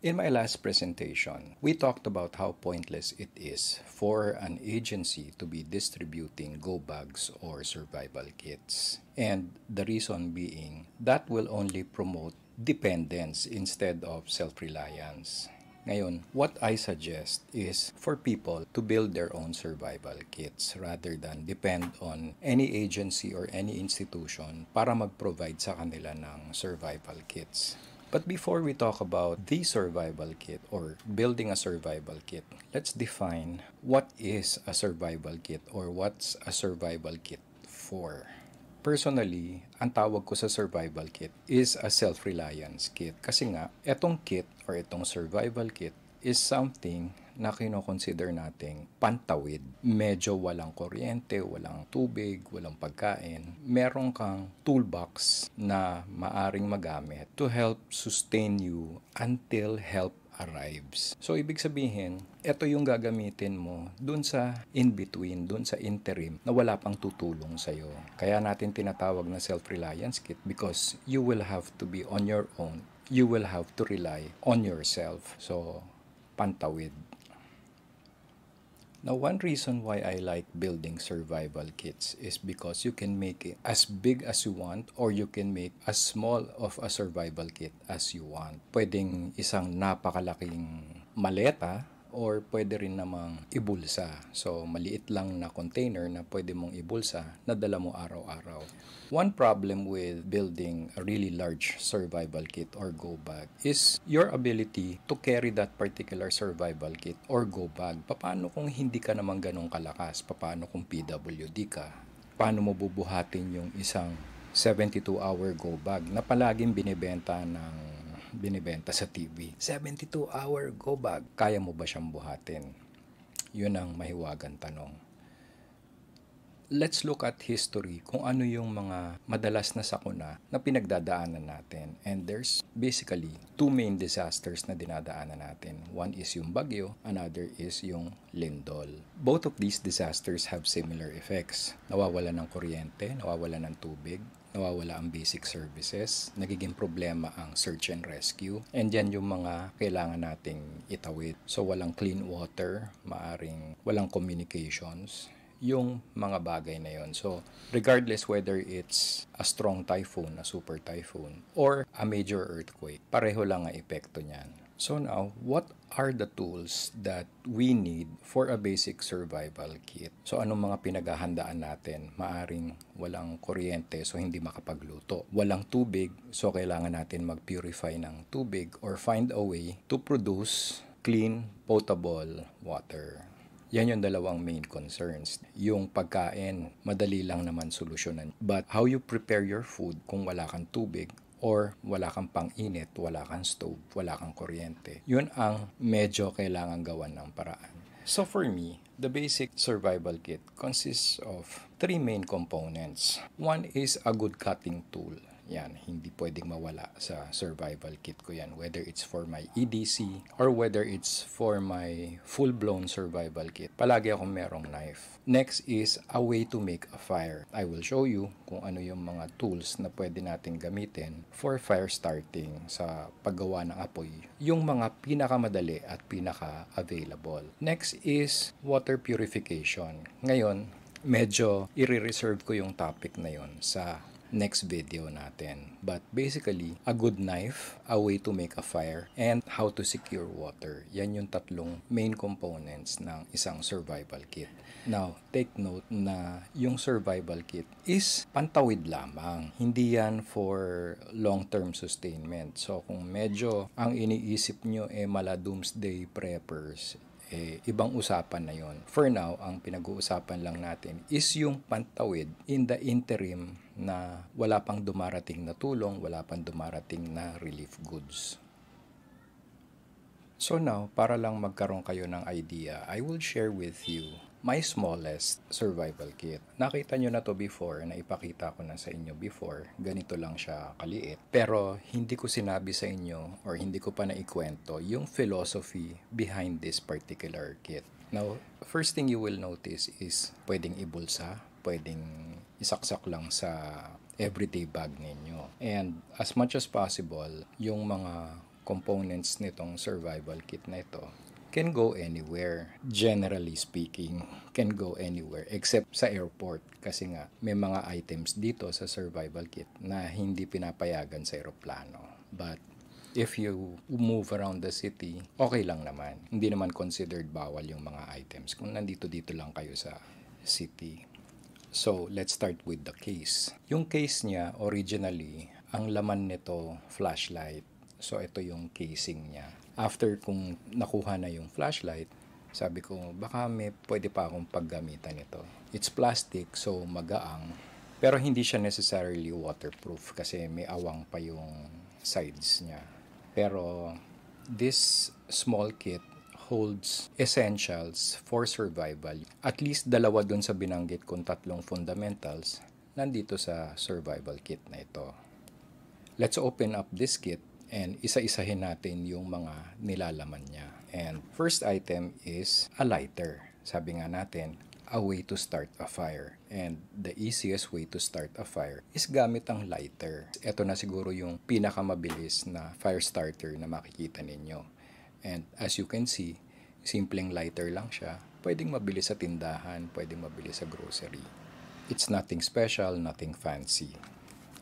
In my last presentation, we talked about how pointless it is for an agency to be distributing go bags or survival kits. And the reason being, that will only promote dependence instead of self-reliance. Ngayon, what I suggest is for people to build their own survival kits rather than depend on any agency or any institution para mag-provide sa kanila ng survival kits. But before we talk about the survival kit or building a survival kit, let's define what is a survival kit or what's a survival kit for. Personally, ang tawag ko sa survival kit is a self-reliance kit. Kasi nga, etong kit or itong survival kit is something na kino-consider nating pantawid. Medyo walang kuryente, walang tubig, walang pagkain. Meron kang toolbox na maaring magamit to help sustain you until help arrives. So, ibig sabihin, ito yung gagamitin mo dun sa in-between, dun sa interim na wala pang tutulong sa'yo. Kaya natin tinatawag na self-reliance kit because you will have to be on your own. You will have to rely on yourself. So, pantawid. Now, one reason why I like building survival kits is because you can make it as big as you want or you can make as small of a survival kit as you want. Pwedeng isang napakalaking maleta or pwede rin namang ibulsa. So, maliit lang na container na pwede mong ibulsa na dala mo araw-araw. One problem with building a really large survival kit or go bag is your ability to carry that particular survival kit or go bag. Paano kung hindi ka naman ganun kalakas? Paano kung PWD ka? Paano mo bubuhatin yung isang 72-hour go bag na palaging binibenta sa TV. 72-hour go bag. Kaya mo ba siyang buhatin? Yun ang mahiwagang tanong. Let's look at history kung ano yung mga madalas na sakuna na pinagdadaanan natin. And there's basically two main disasters na dinadaanan natin. One is yung bagyo, another is yung lindol. Both of these disasters have similar effects. Nawawala ng kuryente, nawawala ng tubig, nawawala ang basic services, nagiging problema ang search and rescue, and yan yung mga kailangan nating itawid. So walang clean water, maaring walang communications, yung mga bagay na yon. So regardless whether it's a strong typhoon, a super typhoon, or a major earthquake, pareho lang ang epekto niyan. So now, what are the tools that we need for a basic survival kit? So anong mga pinaghahandaan natin? Maaring walang kuryente so hindi makapagluto. Walang tubig so kailangan natin mag-purify ng tubig or find a way to produce clean, potable water. Yan yung dalawang main concerns. Yung pagkain, madali lang naman solusyonan. But how you prepare your food kung wala kang tubig or wala kang pang-init, wala kang stove, wala kang kuryente. Yun ang medyo kailangan gawan ng paraan. So for me, the basic survival kit consists of three main components. One is a good cutting tool. Yan, hindi pwedeng mawala sa survival kit ko yan. Whether it's for my EDC or whether it's for my full-blown survival kit. Palagi akong merong knife. Next is a way to make a fire. I will show you kung ano yung mga tools na pwede natin gamitin for fire starting sa paggawa ng apoy. Yung mga pinakamadali at pinaka-available. Next is water purification. Ngayon, medyo i-reserve ko yung topic na yon sa next video natin. But basically, a good knife, a way to make a fire, and how to secure water. Yan yung tatlong main components ng isang survival kit. Now, take note na yung survival kit is pantawid lamang. Hindi yan for long-term sustainment. So, kung medyo ang iniisip nyo mala doomsday preppers, ibang usapan na yon. For now, ang pinag-uusapan lang natin is yung pantawid in the interim na wala pang dumarating na tulong, wala pang dumarating na relief goods. So now, para lang magkaroon kayo ng idea, I will share with you my smallest survival kit. Nakita nyo na to before, na ipakita ko na sa inyo before. Ganito lang siya kaliit. Pero hindi ko sinabi sa inyo or hindi ko pa naikwento yung philosophy behind this particular kit. Now, first thing you will notice is pwedeng ibulsa, pwedeng isaksak lang sa everyday bag ninyo. And as much as possible, yung mga components nitong survival kit na ito can go anywhere. Generally speaking, can go anywhere except sa airport kasi nga may mga items dito sa survival kit na hindi pinapayagan sa eroplano. But if you move around the city, okay lang naman. Hindi naman considered bawal yung mga items kung nandito-dito lang kayo sa city. So, let's start with the case. Yung case niya, originally, ang laman nito, flashlight. So, ito yung casing niya. After kung nakuha na yung flashlight, sabi ko, baka pwede pa akong paggamitan ito. It's plastic, so magaang. Pero hindi siya necessarily waterproof kasi may awang pa yung sides niya. Pero this small kit holds essentials for survival. At least dalawa dun sa binanggit kong 3 fundamentals nandito sa survival kit na ito. Let's open up this kit and isa-isahin natin yung mga nilalaman niya. And first item is a lighter. Sabi nga natin, a way to start a fire. And the easiest way to start a fire is gamit ang lighter. Ito na siguro yung pinakamabilis na fire starter na makikita ninyo. And as you can see, simpleng lighter lang siya. Pwedeng mabili sa tindahan, pwedeng mabili sa grocery. It's nothing special, nothing fancy.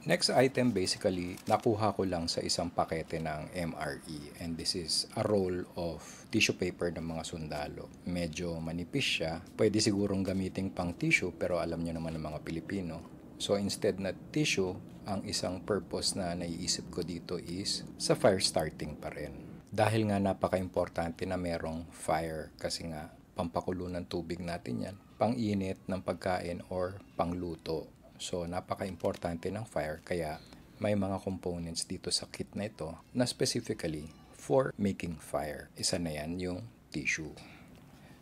Next item, basically, nakuha ko lang sa isang pakete ng MRE. And this is a roll of tissue paper ng mga sundalo. Medyo manipis siya. Pwede sigurong gamitin pang tissue, pero alam nyo naman ng mga Pilipino. So instead na tissue, ang isang purpose na naiisip ko dito is sa fire starting pa rin. Dahil nga napaka-importante na merong fire kasi nga pampakulo ng tubig natin yan, pang-init ng pagkain or pangluto. So, napaka-importante ng fire kaya may mga components dito sa kit na ito na specifically for making fire. Isa na yan yung tissue.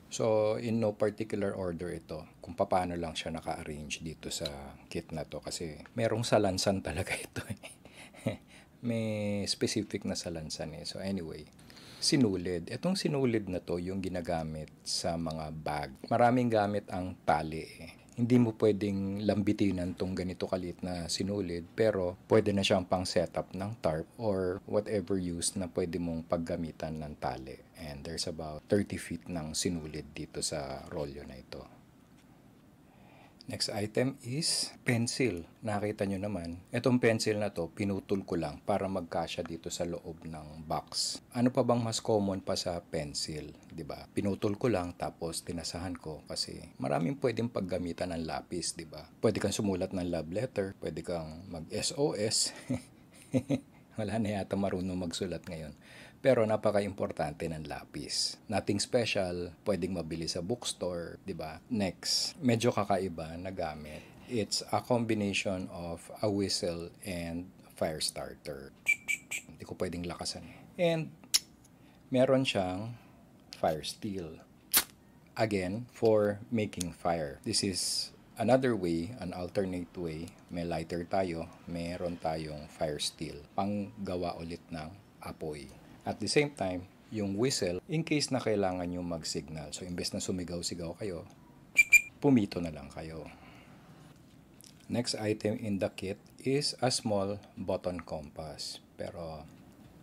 So, in no particular order ito kung paano lang siya naka-arrange dito sa kit na to kasi merong salansan talaga ito. May specific na salansan eh. So, anyway, sinulid. Itong sinulid na to yung ginagamit sa mga bag. Maraming gamit ang tali eh. Hindi mo pwedeng lambitinan tong ganito kalit na sinulid pero pwede na siyang pang setup ng tarp or whatever use na pwede mong paggamitan ng tali. And there's about 30 feet ng sinulid dito sa rolyo na ito. Next item is pencil. Nakita nyo naman, itong pencil na to, pinutol ko lang para magkasya dito sa loob ng box. Ano pa bang mas common pa sa pencil? Diba? Pinutol ko lang tapos tinasahan ko kasi maraming pwedeng paggamitan ng lapis. Diba? Pwede kang sumulat ng love letter, pwede kang mag-SOS. Wala na yata marunong magsulat ngayon. Pero napaka-importante ng lapis. Nothing special, pwedeng mabili sa bookstore, di ba? Next, medyo kakaiba na gamit. It's a combination of a whistle and fire starter. Hindi ko pwedeng lakasan. And meron siyang fire steel. Again, for making fire. This is another way, an alternate way. May lighter tayo, meron tayong fire steel. Panggawa ulit ng apoy. At the same time, yung whistle, in case na kailangan nyo mag-signal. So, imbes na sumigaw-sigaw kayo, pumito na lang kayo. Next item in the kit is a small button compass. Pero,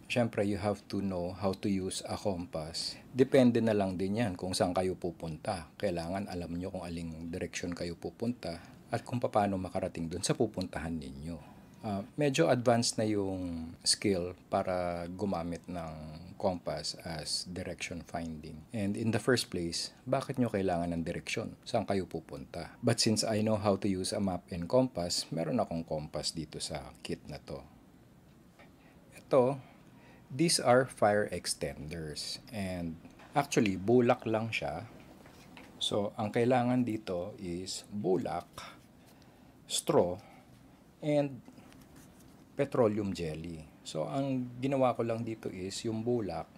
syempre, you have to know how to use a compass. Depende na lang din yan kung saan kayo pupunta. Kailangan alam nyo kung aling direction kayo pupunta at kung paano makarating dun sa pupuntahan ninyo. Medyo advanced na yung skill para gumamit ng compass as direction finding. And in the first place, bakit nyo kailangan ng direksyon? Saan kayo pupunta? But since I know how to use a map and compass, meron akong compass dito sa kit na to. Ito, these are fire extenders. And actually, bulak lang siya. So, ang kailangan dito is bulak, straw, and petroleum jelly. So, ang ginawa ko lang dito is yung bulak,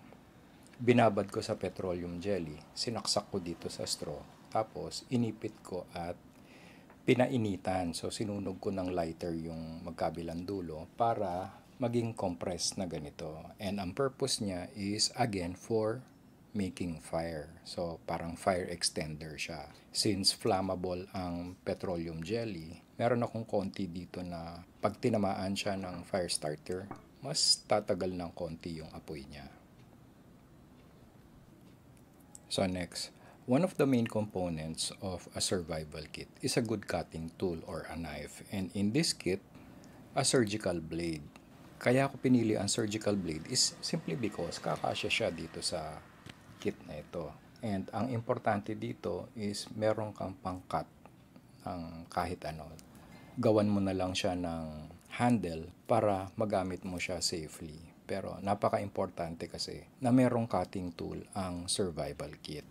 binabad ko sa petroleum jelly, sinaksak ko dito sa straw, tapos inipit ko at pinainitan. So, sinunog ko ng lighter yung magkabilang dulo para maging compressed na ganito. And ang purpose niya is, again, for making fire. So, parang fire extender siya. Since flammable ang petroleum jelly, meron akong konti dito na pag tinamaan siya ng fire starter, mas tatagal ng konti yung apoy niya. So next, one of the main components of a survival kit is a good cutting tool or a knife. And in this kit, a surgical blade. Kaya ako pinili ang surgical blade is simply because kakasya siya dito sa kit na ito. And ang importante dito is meron kang pang-cut ng kahit ano. Gawan mo na lang siya ng handle para magamit mo siya safely. Pero napaka-importante kasi na merong cutting tool ang survival kit.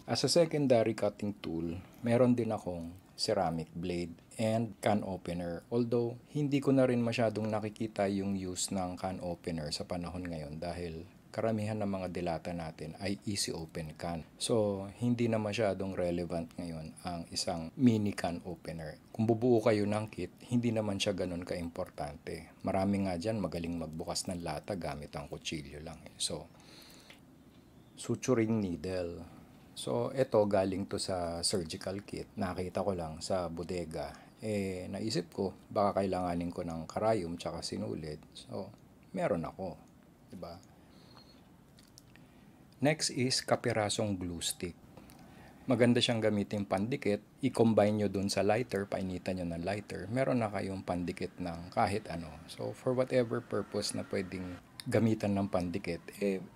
As a secondary cutting tool, meron din akong ceramic blade and can opener. Although, hindi ko na rin masyadong nakikita yung use ng can opener sa panahon ngayon dahil karamihan ng mga dilata natin ay easy open can. So, hindi na masyadong relevant ngayon ang isang mini can opener. Kung bubuo kayo ng kit, hindi naman siya ganun ka-importante. Marami nga dyan magaling magbukas ng lata gamit ang kutsilyo lang. So, suturing needle. So, ito galing to sa surgical kit. Nakita ko lang sa bodega. Naisip ko, baka kailanganin ko ng karayom tsaka sinulid. So, meron ako. Diba? Next is kapirasong glue stick. Maganda siyang gamitin pandikit. I-combine nyo dun sa lighter, painitan nyo ng lighter. Meron na kayong pandikit ng kahit ano. So, for whatever purpose na pwedeng gamitan ng pandikit,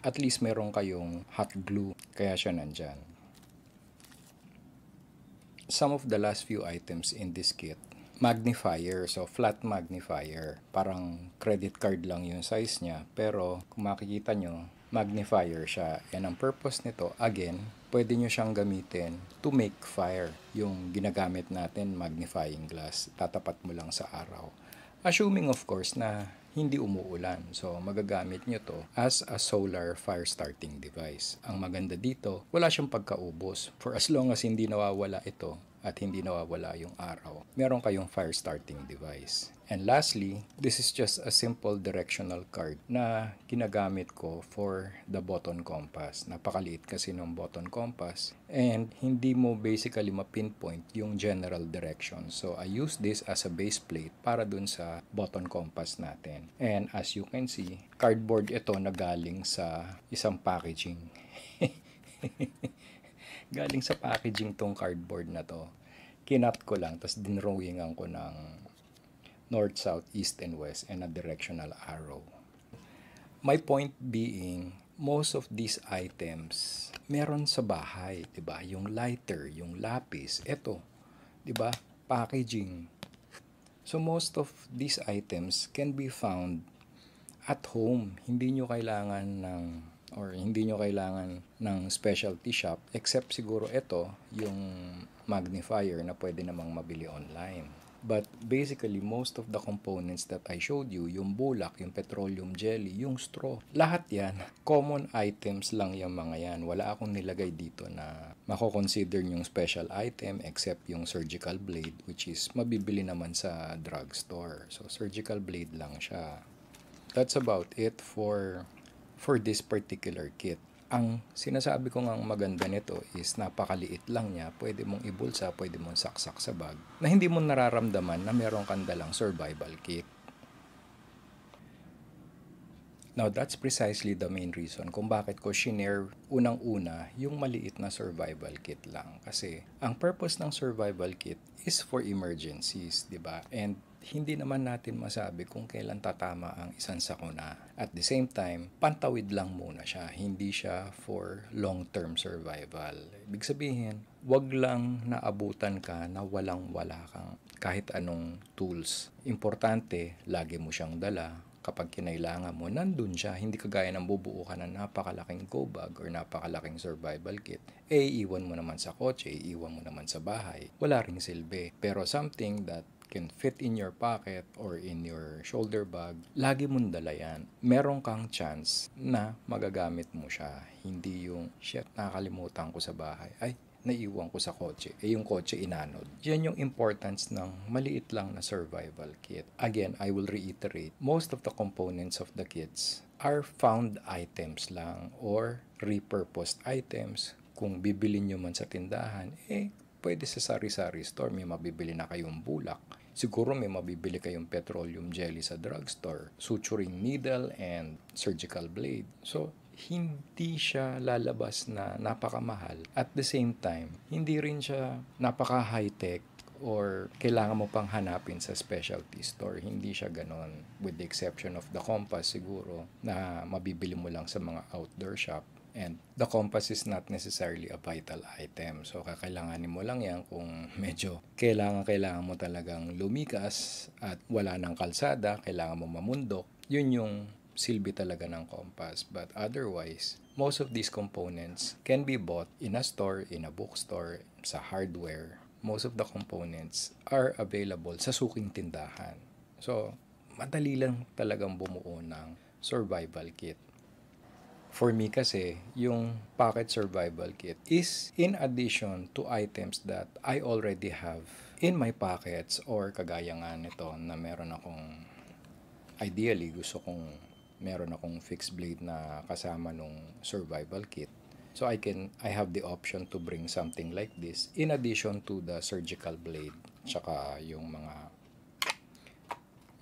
at least meron kayong hot glue. Kaya siya nandyan. Some of the last few items in this kit, magnifier, so flat magnifier. Parang credit card lang yung size niya, pero kung makikita nyo, magnifier siya. And ang purpose nito, again, pwede nyo siyang gamitin to make fire. Yung ginagamit natin, magnifying glass, tatapat mo lang sa araw. Assuming of course na hindi umuulan. So magagamit nyo to as a solar fire starting device. Ang maganda dito, wala siyang pagkaubos. For as long as hindi nawawala ito at hindi nawawala yung araw, meron kayong fire starting device. And lastly, this is just a simple directional card na ginagamit ko for the button compass. Napakaliit kasi ng button compass and hindi mo basically mapinpoint yung general direction. So I use this as a base plate para dun sa button compass natin. And as you can see, cardboard ito na galing sa isang packaging. Galing sa packaging tong cardboard na to. Kinat ko lang, tapos dinrawingan ko ng north, south, east, and west, and a directional arrow. My point being, most of these items, meron sa bahay, diba? Yung lighter, yung lapis, eto, diba? Packaging. So most of these items can be found at home. Hindi nyo kailangan ng specialty shop, except siguro ito, yung magnifier na pwede namang mabili online. But basically, most of the components that I showed you, yung bulak, yung petroleum jelly, yung straw, lahat yan, common items lang yung mga yan. Wala akong nilagay dito na mako-consider yung special item except yung surgical blade, which is mabibili naman sa drugstore. So, surgical blade lang siya. That's about it for this particular kit. Ang sinasabi ko ngang maganda nito is napakaliit lang niya, pwede mong ibulsa, pwede mong saksak sa bag, na hindi mo nararamdaman na meron kang dalang survival kit. Now, that's precisely the main reason kung bakit ko shinare unang-una yung maliit na survival kit lang. Kasi ang purpose ng survival kit is for emergencies, di ba? And hindi naman natin masabi kung kailan tatama ang isang sakuna. At the same time, pantawid lang muna siya. Hindi siya for long-term survival. Ibig sabihin, wag lang naabutan ka na walang-wala kang kahit anong tools. Importante, lagi mo siyang dala. Kapag kinailangan mo, nandun siya. Hindi kagaya ng bubuo ka ng napakalaking go bag or napakalaking survival kit. Iwan mo naman sa kotse, iwan mo naman sa bahay. Wala ring silbi. Pero something that can fit in your pocket or in your shoulder bag, lagi mong dala yan. Meron kang chance na magagamit mo siya. Hindi yung, shit, nakakalimutan ko sa bahay. Ay, naiwan ko sa kotse. Yung kotse inanod. Yan yung importance ng maliit lang na survival kit. Again, I will reiterate, most of the components of the kits are found items lang or repurposed items. Kung bibili nyo man sa tindahan, pwede sa sari-sari store, may mabibili na kayong bulak. Siguro may mabibili kayong petroleum jelly sa drugstore, suturing needle and surgical blade. So, hindi siya lalabas na napakamahal. At the same time, hindi rin siya napaka-high-tech or kailangan mo pang hanapin sa specialty store. Hindi siya ganon. With the exception of the compass siguro na mabibili mo lang sa mga outdoor shop. And the compass is not necessarily a vital item. So, kakailanganin mo lang yan kung medyo kailangan mo talagang lumikas at wala ng kalsada, kailangan mo mamundok. Yun yung silbi talaga ng compass. But otherwise, most of these components can be bought in a store, in a bookstore, sa hardware. Most of the components are available sa suking tindahan. So, madali lang talagang bumuo ng survival kit. For me kasi, yung pocket survival kit is in addition to items that I already have in my pockets or kagaya nga nito na meron akong, ideally gusto kong meron akong fixed blade na kasama nung survival kit. So I have the option to bring something like this in addition to the surgical blade tsaka yung mga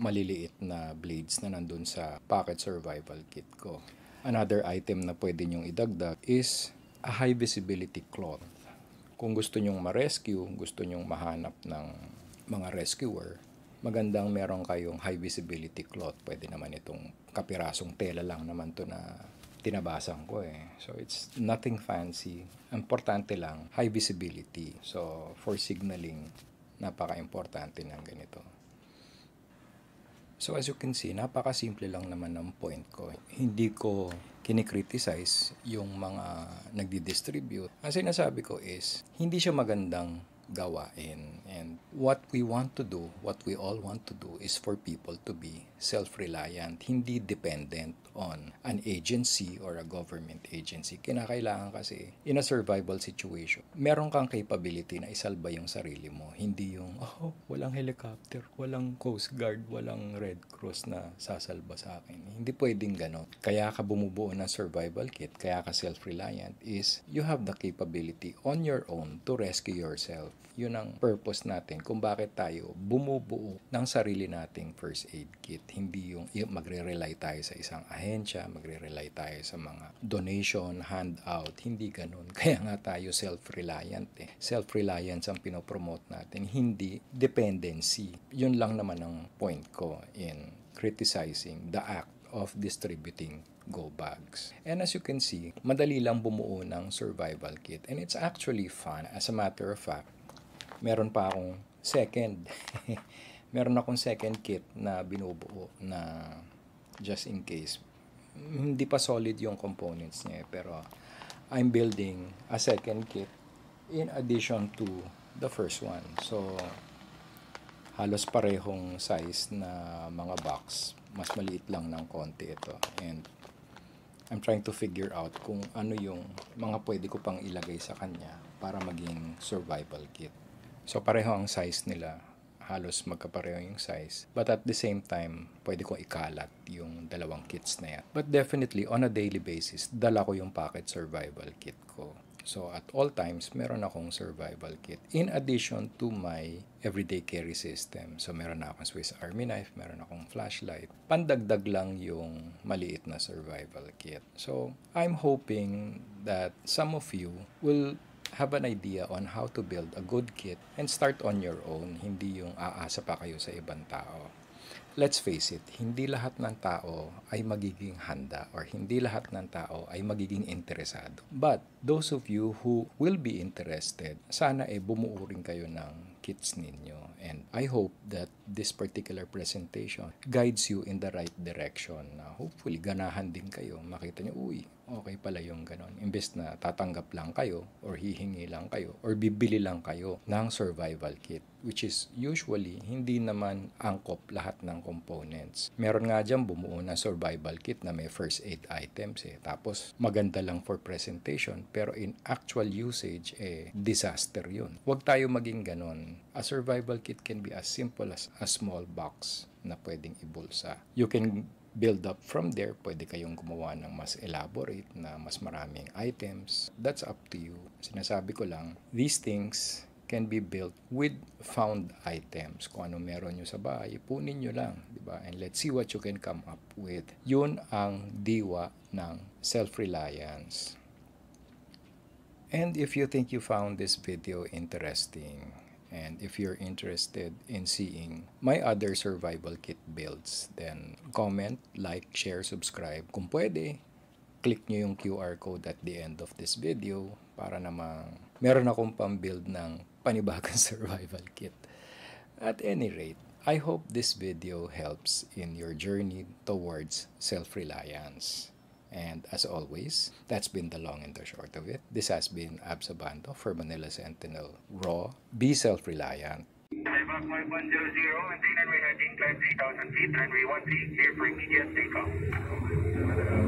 maliliit na blades na nandun sa pocket survival kit ko. Another item na pwede nyong idagdag is a high visibility cloth. Kung gusto nyong ma-rescue, gusto nyong mahanap ng mga rescuer, magandang meron kayong high visibility cloth. Pwede naman itong kapirasong tela lang naman to na tinabasan ko eh. So it's nothing fancy. Importante lang, high visibility. So for signaling, napaka-importante ng ganito. So as you can see, napaka-simple lang naman ng point ko. Hindi ko kinikriticize yung mga nagdi-distribute. Ang sinasabi ko is, hindi siya magandang gawain. And what we want to do, what we all want to do is for people to be self-reliant, hindi dependent on an agency or a government agency. Kinakailangan kasi in a survival situation, meron kang capability na isalba yung sarili mo. Hindi yung, walang helicopter, walang Coast Guard, walang Red Cross na sasalba sa akin. Hindi pwedeng ganon. Kaya ka bumubuo ng survival kit, kaya ka self-reliant is you have the capability on your own to rescue yourself. Yun ang purpose natin kung bakit tayo bumubuo ng sarili nating first aid kit. Hindi yung magre-rely tayo sa isang ahensya, magre-rely tayo sa mga donation, handout. Hindi ganun. Kaya nga tayo self-reliant eh. Self-reliance ang pinopromote natin, hindi dependency. Yun lang naman ang point ko in criticizing the act of distributing go bags. And as you can see, madali lang bumuo ng survival kit. And it's actually fun. As a matter of fact, meron pa akong second kit na binubuo na just in case. Hindi pa solid yung components niya pero I'm building a second kit in addition to the first one. So, halos parehong size na mga box. Mas maliit lang ng konti ito. And I'm trying to figure out kung ano yung mga pwede ko pang ilagay sa kanya para maging survival kit. So, pareho ang size nila. Halos magkapareho yung size. But at the same time, pwede kong ikalat yung dalawang kits na yan. But definitely, on a daily basis, dala ko yung pocket survival kit ko. So, at all times, meron akong survival kit. In addition to my everyday carry system. So, meron na akong Swiss Army knife, meron akong flashlight. Pandagdag lang yung maliit na survival kit. So, I'm hoping that some of you will have an idea on how to build a good kit and start on your own. Hindi yung aasa pa kayo sa ibang tao. Let's face it, hindi lahat ng tao ay magiging handa or hindi lahat ng tao ay magiging interesado. But those of you who will be interested, sana bumuo rin kayo ng kits ninyo. And I hope that this particular presentation guides you in the right direction. Hopefully, ganahan din kayo. Makita nyo, okay pala yung ganon. Imbes na tatanggap lang kayo or hihingi lang kayo or bibili lang kayo ng survival kit, which is usually hindi naman angkop lahat ng components. Meron nga dyan bumuo na survival kit na may first aid items Tapos maganda lang for presentation pero in actual usage disaster yun. Huwag tayo maging ganon. A survival kit can be as simple as a small box na pwedeng ibulsa. You can build up from there. Pwede kayong gumawa ng mas elaborate na mas maraming items. That's up to you. Sinasabi ko lang, these things can be built with found items. Kung ano meron nyo sa bahay, punin nyo lang, di ba? And let's see what you can come up with. Yun ang diwa ng self-reliance. And if you think you found this video interesting, and if you're interested in seeing my other survival kit builds, then comment, like, share, subscribe. Kung pwede, click nyo yung QR code at the end of this video para namang meron akong pang-build ng panibagong survival kit. At any rate, I hope this video helps in your journey towards self-reliance. And as always, that's been the long and the short of it. This has been Abs Abando for Manila Sentinel. Raw, be self-reliant. Flyback 5100, maintain runway heading, climb 3,000 feet, runway 13, clear for immediate takeoff.